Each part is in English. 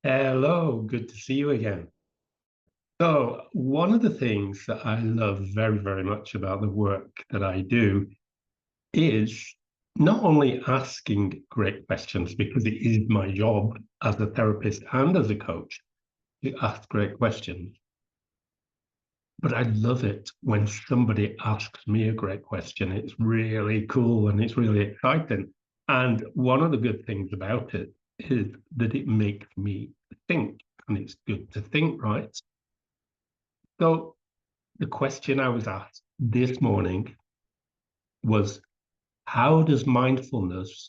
Hello, good to see you again. So, one of the things that I love very, very much about the work that I do is not only asking great questions, because it is my job as a therapist and as a coach to ask great questions, but I love it when somebody asks me a great question. It's really cool and it's really exciting. And one of the good things about it is that it makes me think, and it's good to think, right? So, the question I was asked this morning was, how does mindfulness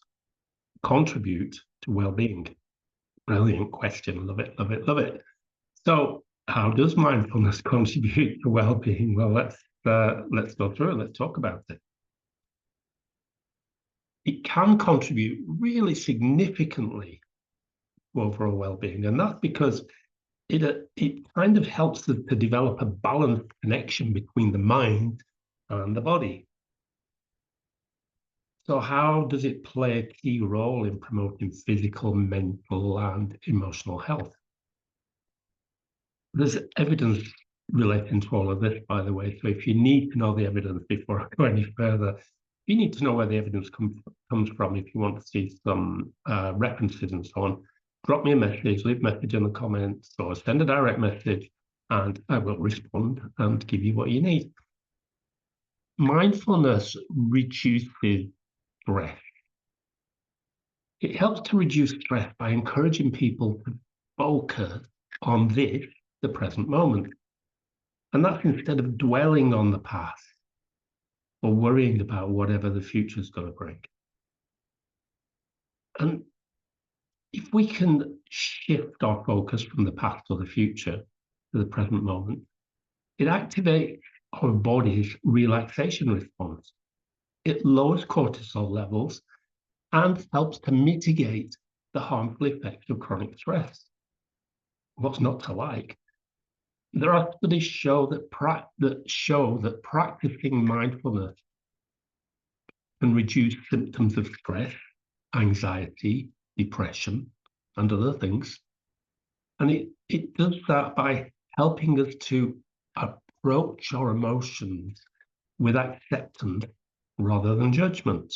contribute to well-being? Brilliant question. Love it, love it, love it. So, how does mindfulness contribute to well-being? Well, let's go through it. Let's talk about it. It can contribute really significantly to overall well-being, and that's because it kind of helps us to develop a balanced connection between the mind and the body. So how does it play a key role in promoting physical, mental, and emotional health? There's evidence relating to all of this, by the way. So if you need to know the evidence before I go any further, you need to know where the evidence comes from if you want to see some references and so on. Drop me a message, leave a message in the comments, or send a direct message, and I will respond and give you what you need. Mindfulness reduces stress. It helps to reduce stress by encouraging people to focus on this, the present moment. And that's instead of dwelling on the past or worrying about whatever the future is going to bring. And if we can shift our focus from the past or the future to the present moment, it activates our body's relaxation response. It lowers cortisol levels and helps to mitigate the harmful effects of chronic stress. What's not to like? There are studies show that practicing mindfulness can reduce symptoms of stress, anxiety, depression, and other things. And it does that by helping us to approach our emotions with acceptance rather than judgment.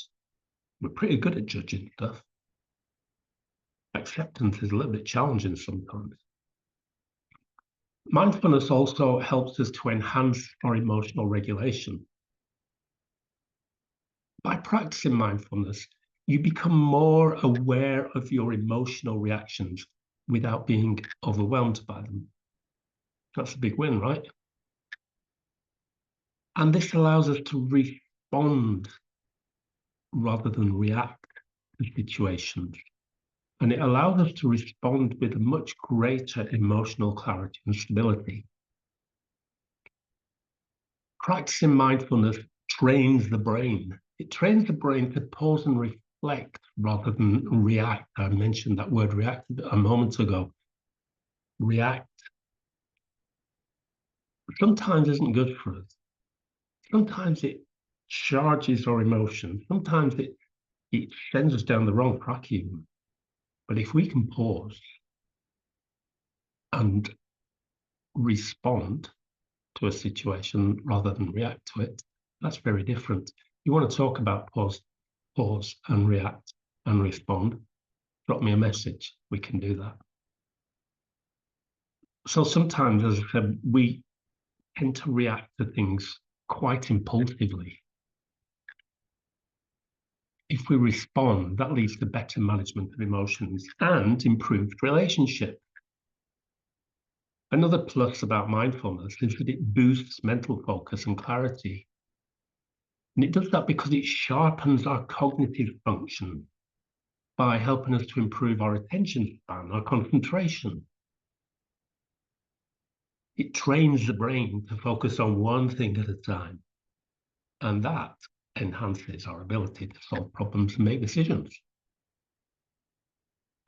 We're pretty good at judging stuff. Acceptance is a little bit challenging sometimes. Mindfulness also helps us to enhance our emotional regulation. By practicing mindfulness, you become more aware of your emotional reactions without being overwhelmed by them. That's a big win, right? And this allows us to respond rather than react to situations. And it allows us to respond with a much greater emotional clarity and stability. Practicing mindfulness trains the brain. It trains the brain to pause and reflect rather than react. I mentioned that word react a moment ago. React sometimes isn't good for us. Sometimes it charges our emotions. Sometimes it sends us down the wrong track even. But if we can pause and respond to a situation rather than react to it, that's very different. You want to talk about pause and react and respond, drop me a message. We can do that. So sometimes, as I said, we tend to react to things quite impulsively. If we respond, that leads to better management of emotions and improved relationships. Another plus about mindfulness is that it boosts mental focus and clarity. And it does that because it sharpens our cognitive function by helping us to improve our attention span, our concentration. It trains the brain to focus on one thing at a time. And that enhances our ability to solve problems and make decisions.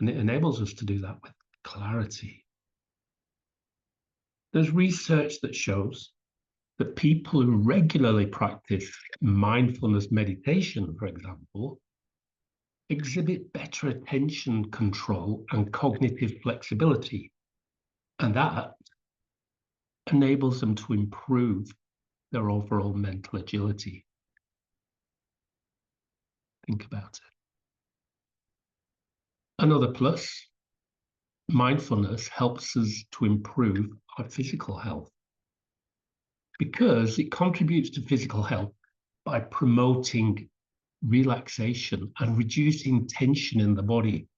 And it enables us to do that with clarity. There's research that shows that people who regularly practice mindfulness meditation, for example, exhibit better attention control and cognitive flexibility, and that enables them to improve their overall mental agility. Think about it. Another plus, mindfulness helps us to improve our physical health because it contributes to physical health by promoting relaxation and reducing tension in the body.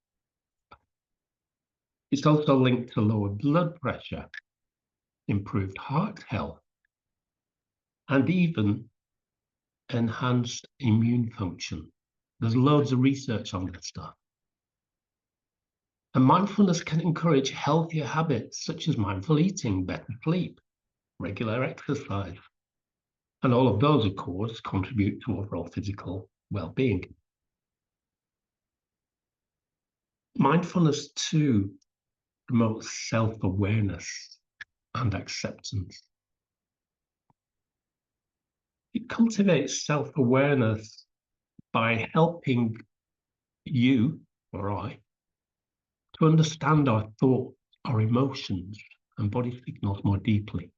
It's also linked to lower blood pressure, improved heart health, and even enhanced immune function. There's loads of research on this stuff. And mindfulness can encourage healthier habits such as mindful eating, better sleep, regular exercise. And all of those, of course, contribute to overall physical well-being. Mindfulness, too, promotes self-awareness and acceptance. It cultivates self-awareness by helping you or I to understand our thoughts, our emotions, and body signals more deeply.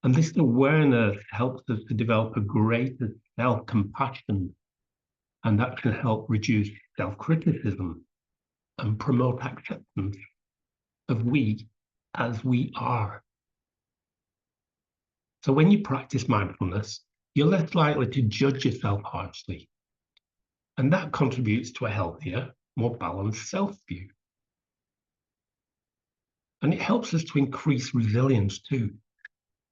And this awareness helps us to develop a greater self-compassion, and that can help reduce self-criticism and promote acceptance of we as we are. So when you practice mindfulness, you're less likely to judge yourself harshly. And that contributes to a healthier, more balanced self-view. And it helps us to increase resilience too.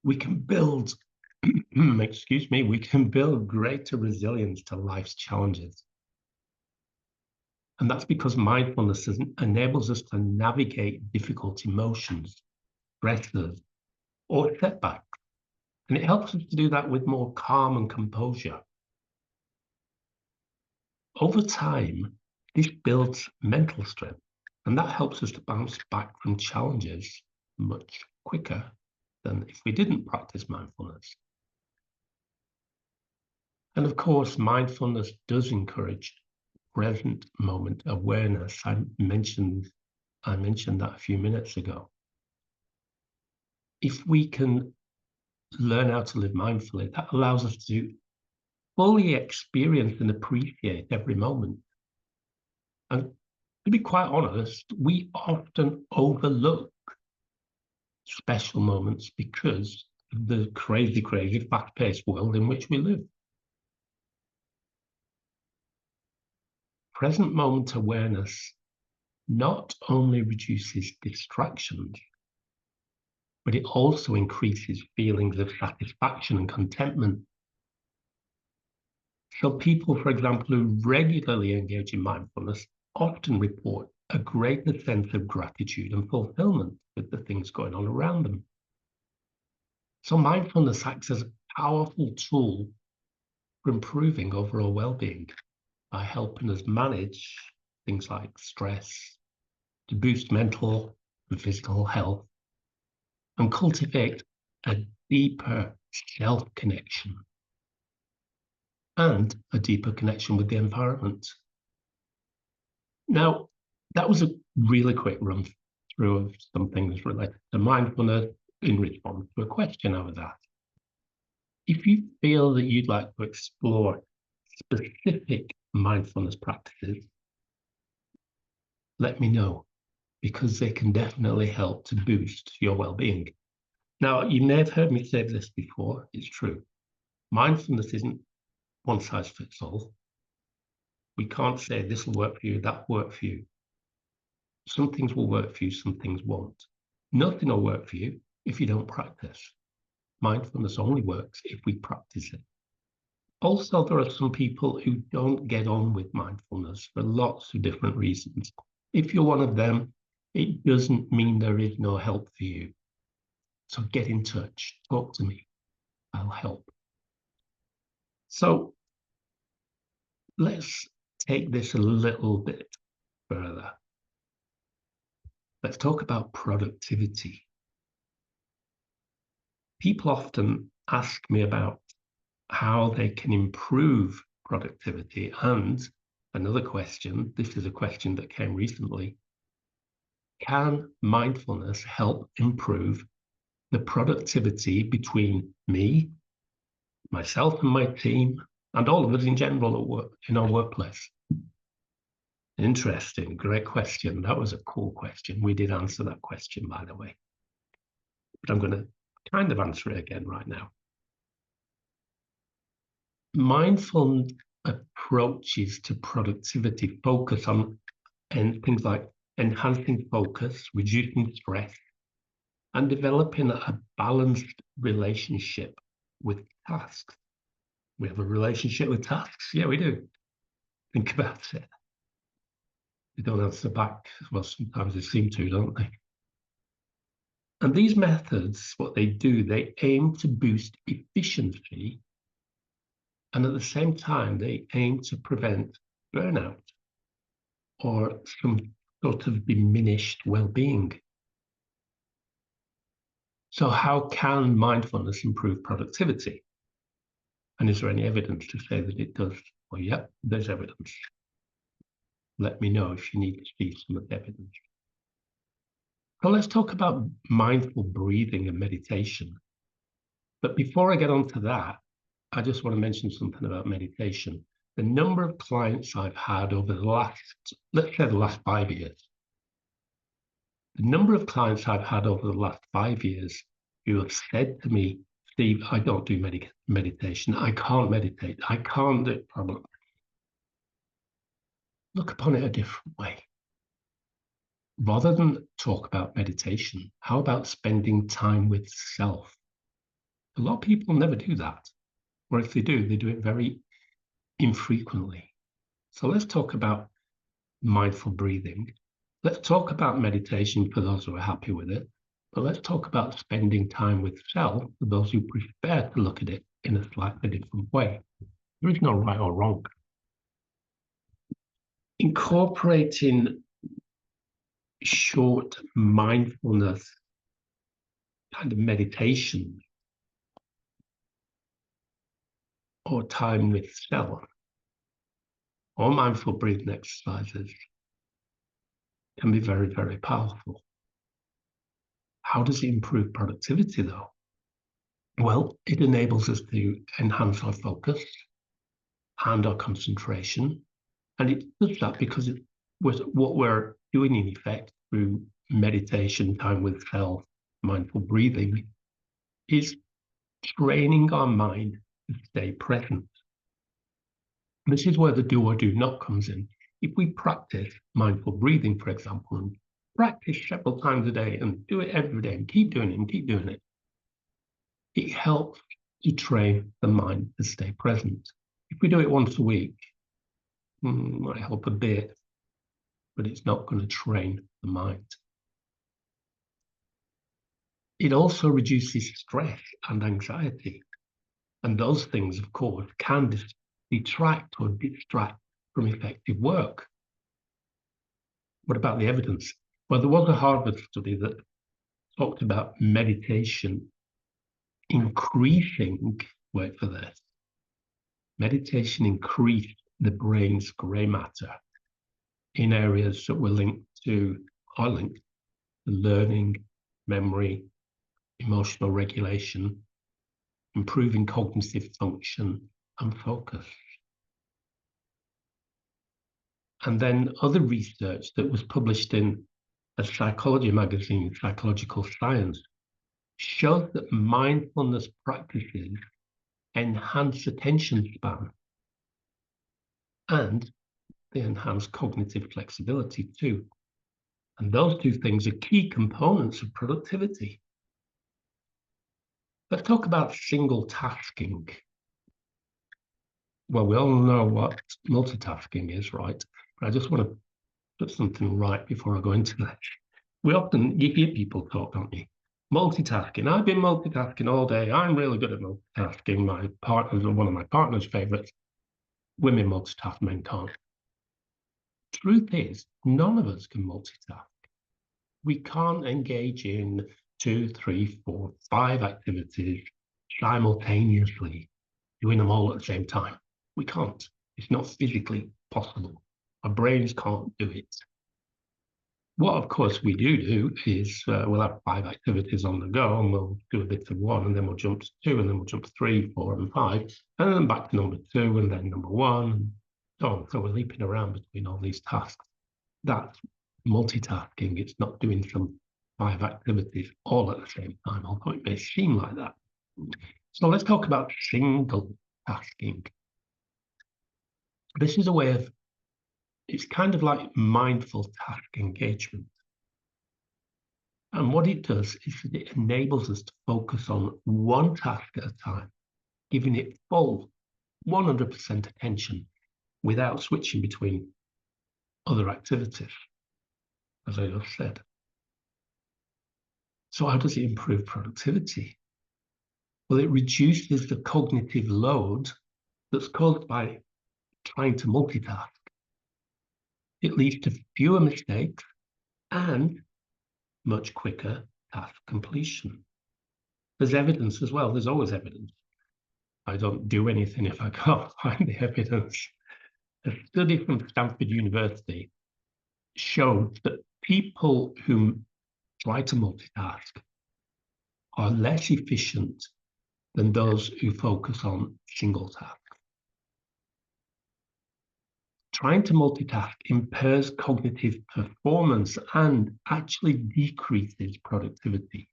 We can build, we can build greater resilience to life's challenges. And that's because mindfulness enables us to navigate difficult emotions, stresses, or setbacks. And it helps us to do that with more calm and composure. Over time, this builds mental strength, and that helps us to bounce back from challenges much quicker than if we didn't practice mindfulness. And of course, mindfulness does encourage present moment awareness. I mentioned that a few minutes ago. If we can learn how to live mindfully, that allows us to fully experience and appreciate every moment. And to be quite honest, we often overlook special moments because of the crazy, fast-paced world in which we live. Present moment awareness not only reduces distractions, but it also increases feelings of satisfaction and contentment. So people, for example, who regularly engage in mindfulness often report a greater sense of gratitude and fulfillment with the things going on around them. So mindfulness acts as a powerful tool for improving overall well-being by helping us manage things like stress, to boost mental and physical health, and cultivate a deeper self-connection and a deeper connection with the environment. Now, that was a really quick run through of some things related to mindfulness in response to a question I was asked. If you feel that you'd like to explore specific mindfulness practices, let me know, because they can definitely help to boost your well-being. Now, you may have heard me say this before. It's true. Mindfulness isn't one size fits all. We can't say this will work for you, that will work for you. Some things will work for you, some things won't. Nothing will work for you if you don't practice. Mindfulness only works if we practice it. Also, there are some people who don't get on with mindfulness for lots of different reasons. If you're one of them, it doesn't mean there is no help for you. So get in touch, talk to me, I'll help. So let's take this a little bit further. Let's talk about productivity. People often ask me about how they can improve productivity and Another question, this is a question that came recently. Can mindfulness help improve the productivity between me, myself and my team, and all of us in general at work, in our workplace? Interesting, great question. That was a cool question. We did answer that question, by the way. But I'm going to kind of answer it again right now. Mindful approaches to productivity focus on things like enhancing focus, reducing stress, and developing a balanced relationship with tasks. We have a relationship with tasks. Yeah, we do. Think about it. They don't answer back. Well, sometimes they seem to, don't they? And these methods, what they do, they aim to boost efficiency, and at the same time, they aim to prevent burnout or some sort of diminished well-being. So how can mindfulness improve productivity? And is there any evidence to say that it does? Well, yep, there's evidence. Let me know if you need to see some of the evidence. So let's talk about mindful breathing and meditation. But before I get on to that, I just want to mention something about meditation. The number of clients I've had over the last, let's say the last 5 years, the number of clients I've had over the last 5 years who have said to me, Steve, I don't do meditation. I can't meditate. I can't do it. Look upon it a different way. Rather than talk about meditation, how about spending time with self? A lot of people never do that. Or if they do it very infrequently. So let's talk about mindful breathing. Let's talk about meditation for those who are happy with it. But let's talk about spending time with self for those who prefer to look at it in a slightly different way. There is no right or wrong. Incorporating short mindfulness kind of meditation or time with self or mindful breathing exercises can be very, very powerful. How does it improve productivity though? Well, it enables us to enhance our focus and our concentration. And it does that because it was what we're doing in effect through meditation, time with self, mindful breathing, is training our mind to stay present. This is where the do or do not comes in. If we practice mindful breathing, for example, and practice several times a day and do it every day and keep doing it and keep doing it, it helps to train the mind to stay present. If we do it once a week, it might help a bit, but it's not going to train the mind. It also reduces stress and anxiety. And those things, of course, can detract or distract from effective work. What about the evidence? Well, there was a Harvard study that talked about meditation increasing, wait for this, meditation increased the brain's gray matter in areas that were are linked to learning, memory, emotional regulation, improving cognitive function and focus. And then other research that was published in a psychology magazine, Psychological Science, shows that mindfulness practices enhance attention span and they enhance cognitive flexibility too. And those two things are key components of productivity. Let's talk about single tasking. Well, we all know what multitasking is, right? But I just want to put something right before I go into that. You hear people talk, don't you? Multitasking. I've been multitasking all day. I'm really good at multitasking. My partners are one of my partner's favorites. Women multitask, men can't. Truth is, none of us can multitask. We can't engage in 2, 3, 4, 5 activities simultaneously, doing them all at the same time. We can't. It's not physically possible. Our brains can't do it. What, of course, we do is we'll have 5 activities on the go, and we'll do a bit of one, and then we'll jump to two, and then we'll jump to three, four, and five, and then back to number two, and then number one, and so on. So we're leaping around between all these tasks. That's multitasking. It's not doing some 5 activities all at the same time, although it may seem like that. So let's talk about single tasking. This is a way of, it's kind of like mindful task engagement. And what it does is it enables us to focus on one task at a time, giving it full 100% attention without switching between other activities, as I just said. So how does it improve productivity? Well, it reduces the cognitive load that's caused by trying to multitask. It leads to fewer mistakes and much quicker task completion. There's evidence as well. There's always evidence. I don't do anything if I can't find the evidence. A study from Stanford University showed that people who try to multitask are less efficient than those who focus on single tasks. Trying to multitask impairs cognitive performance and actually decreases productivity.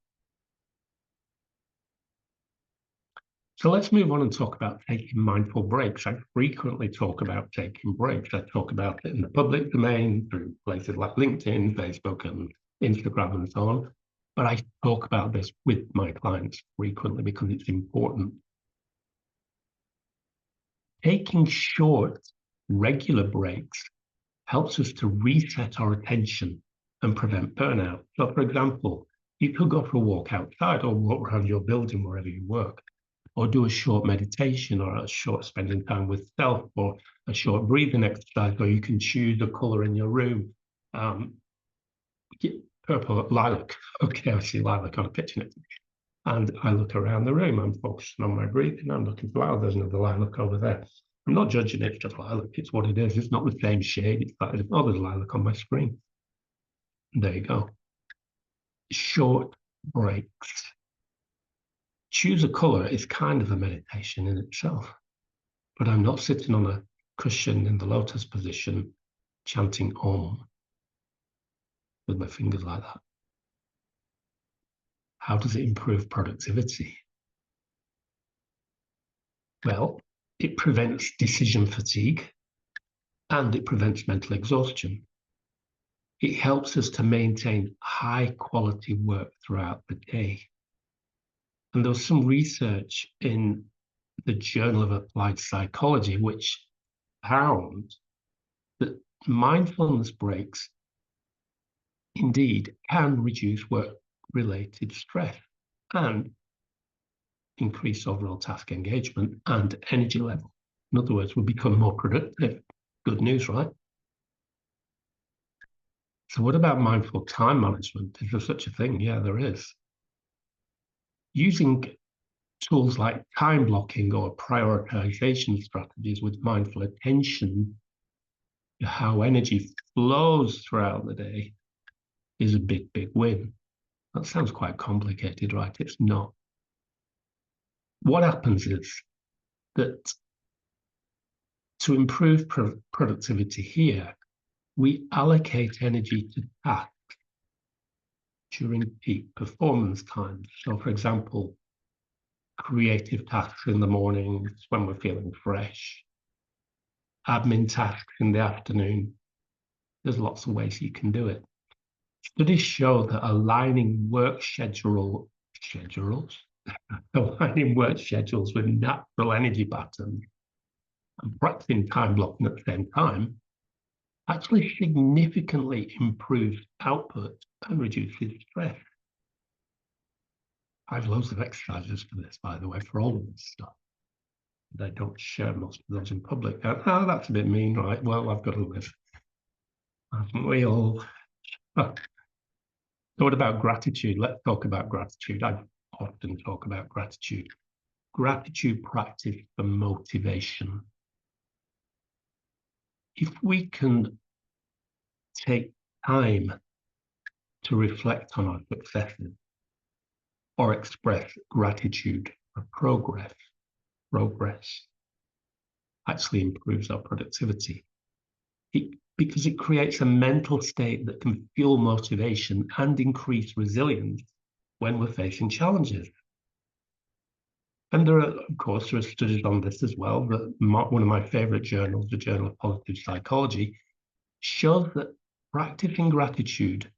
So let's move on and talk about taking mindful breaks. I frequently talk about taking breaks. I talk about it in the public domain through places like LinkedIn, Facebook, and Instagram, and so on. But I talk about this with my clients frequently because it's important. Taking short, regular breaks helps us to reset our attention and prevent burnout. So, for example, you could go for a walk outside or walk around your building wherever you work, or do a short meditation or a short spending time with self or a short breathing exercise, or you can choose a color in your room. Purple, lilac. Okay, I see lilac on a picture next to me. And I look around the room, I'm focusing on my breathing, I'm looking for, wow, there's another lilac over there. I'm not judging it, it's just lilac, it's what it is. It's not the same shade, it's like, oh, there's lilac on my screen. There you go. Short breaks. Choose a color is kind of a meditation in itself, but I'm not sitting on a cushion in the lotus position chanting Om with my fingers like that. How does it improve productivity? Well, it prevents decision fatigue and it prevents mental exhaustion. It helps us to maintain high quality work throughout the day. And there was some research in the Journal of Applied Psychology which found that mindfulness breaks indeed can reduce work-related stress and increase overall task engagement and energy level. In other words, we become more productive. Good news, right? So what about mindful time management? Is there such a thing? Yeah, there is. Using tools like time blocking or prioritization strategies with mindful attention to how energy flows throughout the day is a big, big win. That sounds quite complicated, right? It's not. What happens is that to improve productivity here, we allocate energy to tasks during peak performance times. So, for example, creative tasks in the mornings when we're feeling fresh, admin tasks in the afternoon. There's lots of ways you can do it. Studies show that aligning work schedules with natural energy patterns and practicing time blocking at the same time actually significantly improves output and reduces stress. I have loads of exercises for this, by the way, for all of this stuff. I don't share most of those in public. Oh, that's a bit mean, right? Well, I've got to live. Haven't we all? So what about gratitude? Let's talk about gratitude. I often talk about gratitude. Gratitude practice for motivation. If we can take time to reflect on our successes or express gratitude for progress actually improves our productivity. Because it creates a mental state that can fuel motivation and increase resilience when we're facing challenges. And there are, of course, there are studies on this as well, but one of my favorite journals, the Journal of Positive Psychology, shows that practicing gratitude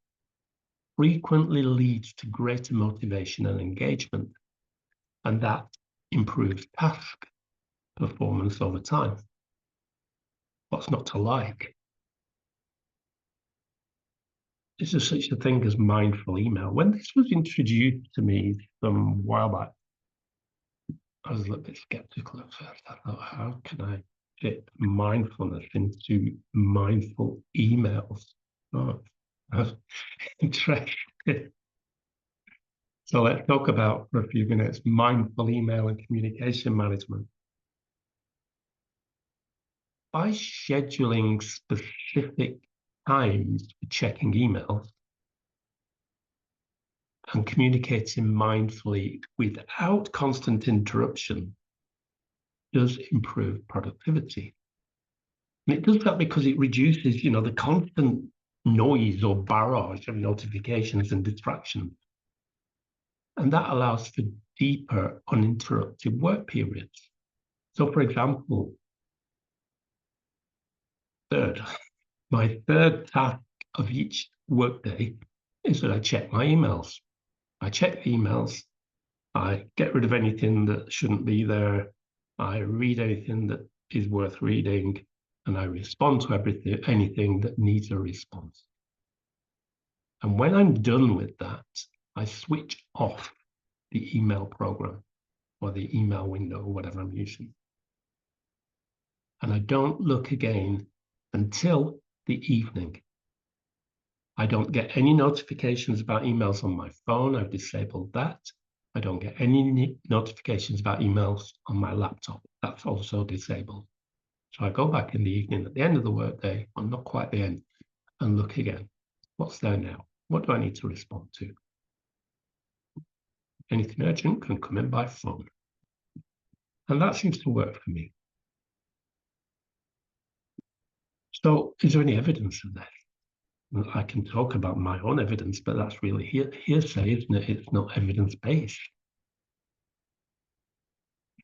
frequently leads to greater motivation and engagement, and that improves task performance over time. What's not to like? Is there such a thing as mindful email? When this was introduced to me some while back, I was a little bit skeptical at first. I thought, how can I fit mindfulness into mindful emails? Oh, I was interested. So let's talk about, for a few minutes, mindful email and communication management. By scheduling specific times for checking emails and communicating mindfully without constant interruption does improve productivity. And it does that because it reduces, the constant noise or barrage of notifications and distractions. And that allows for deeper, uninterrupted work periods. So, for example, my third task of each workday is that I check my emails. I check the emails, I get rid of anything that shouldn't be there, I read anything that is worth reading, and I respond to anything that needs a response. And when I'm done with that, I switch off the email program or the email window or whatever I'm using. And I don't look again until the evening. I don't get any notifications about emails on my phone. I've disabled that. I don't get any notifications about emails on my laptop. That's also disabled. So I go back in the evening at the end of the workday, or not quite the end, and look again. What's there now? What do I need to respond to? Anything urgent can come in by phone. And that seems to work for me. So is there any evidence of this? Well, I can talk about my own evidence, but that's really hearsay, isn't it? It's not evidence-based.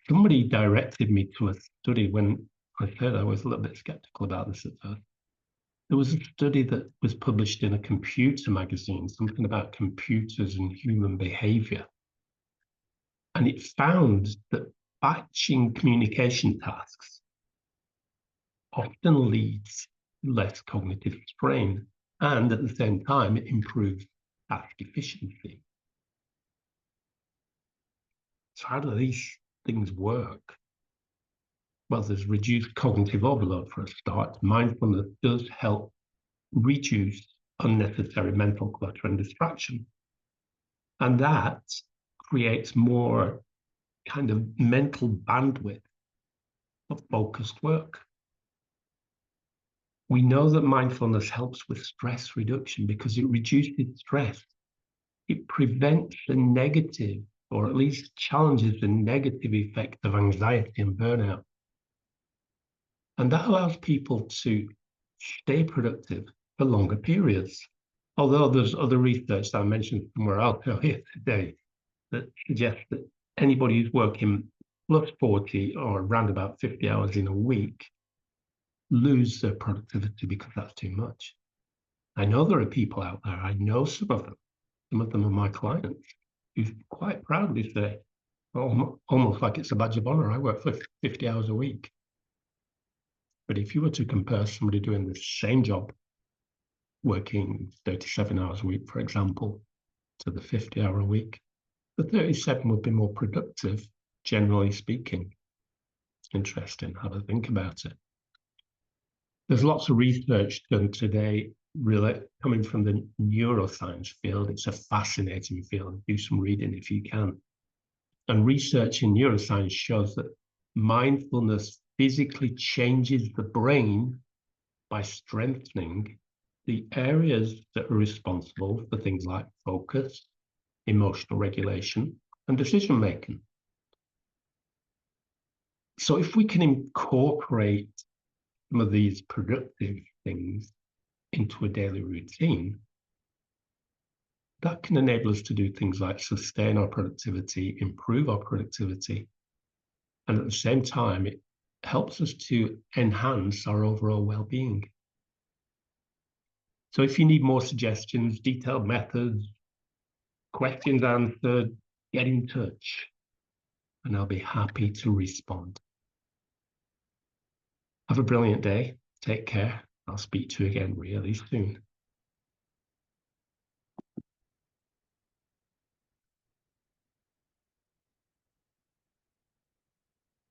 Somebody directed me to a study when I said I was a little bit skeptical about this at first. There was a study that was published in a computer magazine, something about computers and human behavior. And it found that batching communication tasks often leads to less cognitive strain, and at the same time, it improves task efficiency. So how do these things work? Well, there's reduced cognitive overload for a start. Mindfulness does help reduce unnecessary mental clutter and distraction. And that creates more kind of mental bandwidth of focused work. We know that mindfulness helps with stress reduction because it reduces stress. It prevents the negative, or at least challenges the negative effect of anxiety and burnout. And that allows people to stay productive for longer periods. Although there's other research that I mentioned somewhere else here today that suggests that anybody who's working plus 40 or around about 50 hours in a week lose their productivity because that's too much. I know there are people out there, I know some of them are my clients, who quite proudly say, almost like it's a badge of honor, I work for 50 hours a week. But if you were to compare somebody doing the same job, working 37 hours a week, for example, to the 50-hour a week, the 37 would be more productive, generally speaking. It's interesting how to think about it. There's lots of research done today really coming from the neuroscience field. It's a fascinating field. Do some reading if you can. And research in neuroscience shows that mindfulness physically changes the brain by strengthening the areas that are responsible for things like focus, emotional regulation, and decision making. So if we can incorporate some of these productive things into a daily routine, that can enable us to do things like sustain our productivity, improve our productivity, and at the same time, it helps us to enhance our overall well-being. So if you need more suggestions, detailed methods, questions answered, get in touch, and I'll be happy to respond. Have a brilliant day. Take care. I'll speak to you again really soon.